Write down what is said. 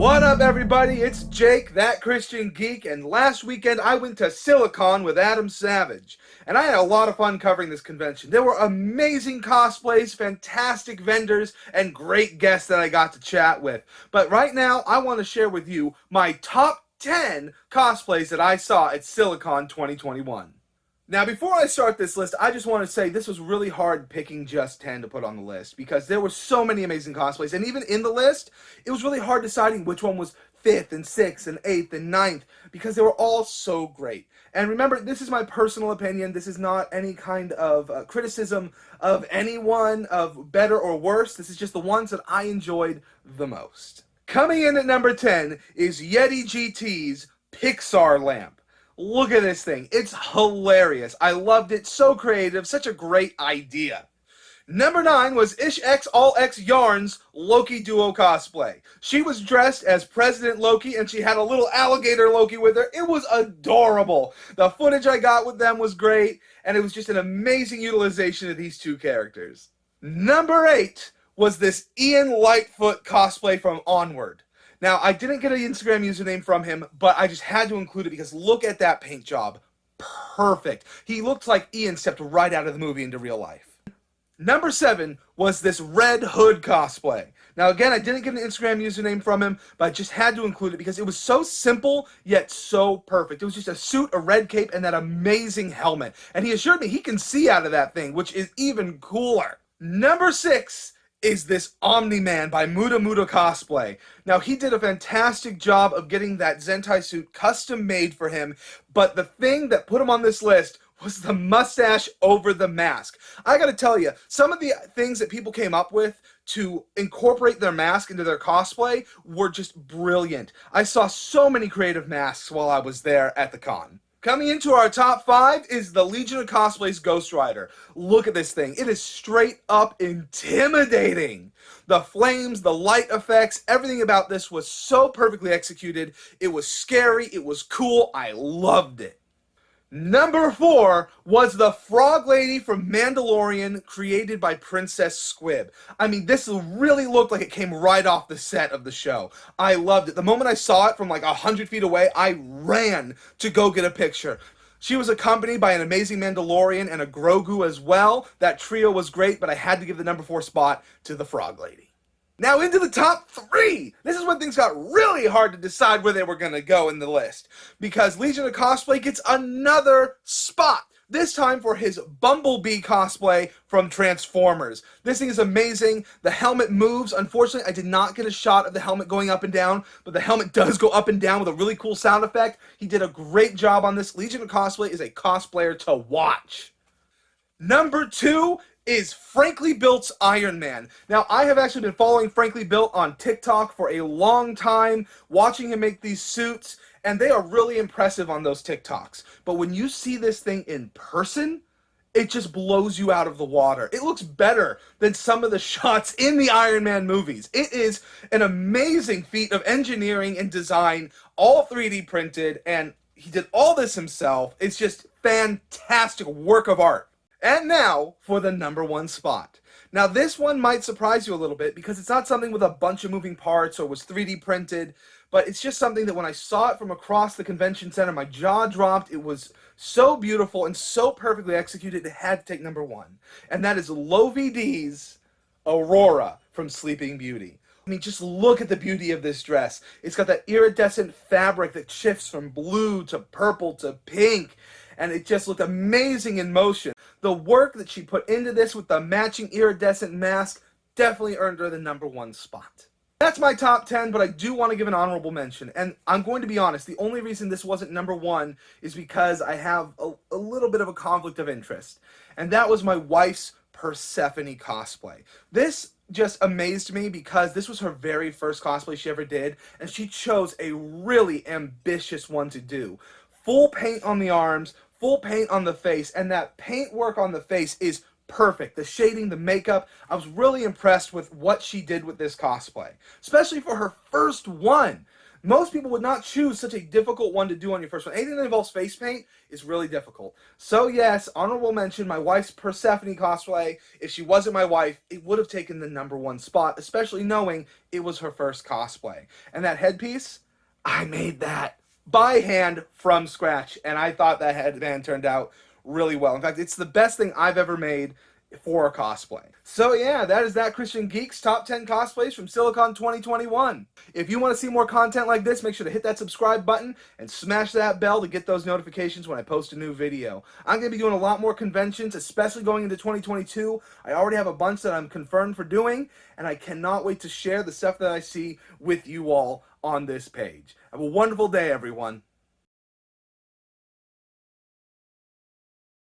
What up, everybody? It's Jake, that Christian geek, and last weekend I went to Silicon with Adam Savage, and I had a lot of fun covering this convention. There were amazing cosplays, fantastic vendors, and great guests that I got to chat with. But right now, I want to share with you my top 10 cosplays that I saw at Silicon 2021. Now, before I start this list, I just want to say this was really hard picking just 10 to put on the list because there were so many amazing cosplays, and even in the list, it was really hard deciding which one was 5th and 6th and 8th and 9th because they were all so great. And remember, this is my personal opinion. This is not any kind of criticism of anyone of better or worse. This is just the ones that I enjoyed the most. Coming in at number 10 is Yeti GT's Pixar lamp. Look at this thing. It's hilarious. I loved it. So creative. Such a great idea. Number 9 was Ish X All X Yarn's Loki Duo cosplay. She was dressed as President Loki and she had a little alligator Loki with her. It was adorable. The footage I got with them was great, and it was just an amazing utilization of these two characters. Number 8 was this Ian Lightfoot cosplay from Onward. Now, I didn't get an Instagram username from him, but I just had to include it because look at that paint job. Perfect. He looked like Ian stepped right out of the movie into real life. Number 7 was this Red Hood cosplay. Now, again, I didn't get an Instagram username from him, but I just had to include it because it was so simple, yet so perfect. It was just a suit, a red cape, and that amazing helmet. And he assured me he can see out of that thing, which is even cooler. Number 6 is this Omni-Man by Muda Muda Cosplay. Now, he did a fantastic job of getting that Zentai suit custom made for him, but the thing that put him on this list was the mustache over the mask. I gotta tell you, some of the things that people came up with to incorporate their mask into their cosplay were just brilliant. I saw so many creative masks while I was there at the con. Coming into our top 5 is the Legion of Cosplay's Ghost Rider. Look at this thing. It is straight up intimidating. The flames, the light effects, everything about this was so perfectly executed. It was scary. It was cool. I loved it. Number 4 was the Frog Lady from Mandalorian, created by Princess Squib. I mean, this really looked like it came right off the set of the show. I loved it. The moment I saw it from like 100 feet away, I ran to go get a picture. She was accompanied by an amazing Mandalorian and a Grogu as well. That trio was great, but I had to give the number 4 spot to the Frog Lady. Now into the top 3. This is when things got really hard to decide where they were going to go in the list, because Legion of Cosplay gets another spot, this time for his Bumblebee cosplay from Transformers. This thing is amazing. The helmet moves. Unfortunately, I did not get a shot of the helmet going up and down, but the helmet does go up and down with a really cool sound effect. He did a great job on this. Legion of Cosplay is a cosplayer to watch. Number 2 is Frankly Built's Iron Man. Now, I have actually been following Frankly Built on TikTok for a long time, watching him make these suits, and they are really impressive on those TikToks. But when you see this thing in person, it just blows you out of the water. It looks better than some of the shots in the Iron Man movies. It is an amazing feat of engineering and design, all 3D printed, and he did all this himself. It's just fantastic work of art. And now for the number 1 spot. Now, this one might surprise you a little bit because it's not something with a bunch of moving parts or was 3D printed, but it's just something that when I saw it from across the convention center, my jaw dropped. It was so beautiful and so perfectly executed, it had to take number 1. And that is Lovie D's Aurora from Sleeping Beauty. I mean, just look at the beauty of this dress. It's got that iridescent fabric that shifts from blue to purple to pink, and it just looked amazing in motion. The work that she put into this with the matching iridescent mask definitely earned her the number 1 spot. That's my top 10, but I do want to give an honorable mention. And I'm going to be honest, the only reason this wasn't number 1 is because I have a little bit of a conflict of interest. And that was my wife's Persephone cosplay. This just amazed me because this was her very first cosplay she ever did, and she chose a really ambitious one to do. Full paint on the arms, full paint on the face, and that paint work on the face is perfect. The shading, the makeup, I was really impressed with what she did with this cosplay, especially for her first one. Most people would not choose such a difficult one to do on your first one. Anything that involves face paint is really difficult. So yes, honorable mention, my wife's Persephone cosplay. If she wasn't my wife, it would have taken the #1 spot, especially knowing it was her first cosplay. And that headpiece, I made that by hand from scratch, and I thought that headband turned out really well. In fact, it's the best thing I've ever made for a cosplay. So yeah, that is That Christian Geek's top 10 cosplays from Silicon 2021. If you want to see more content like this, make sure to hit that subscribe button and smash that bell to get those notifications when I post a new video. I'm going to be doing a lot more conventions, especially going into 2022. I already have a bunch that I'm confirmed for doing, and I cannot wait to share the stuff that I see with you all on this page. Have a wonderful day, everyone.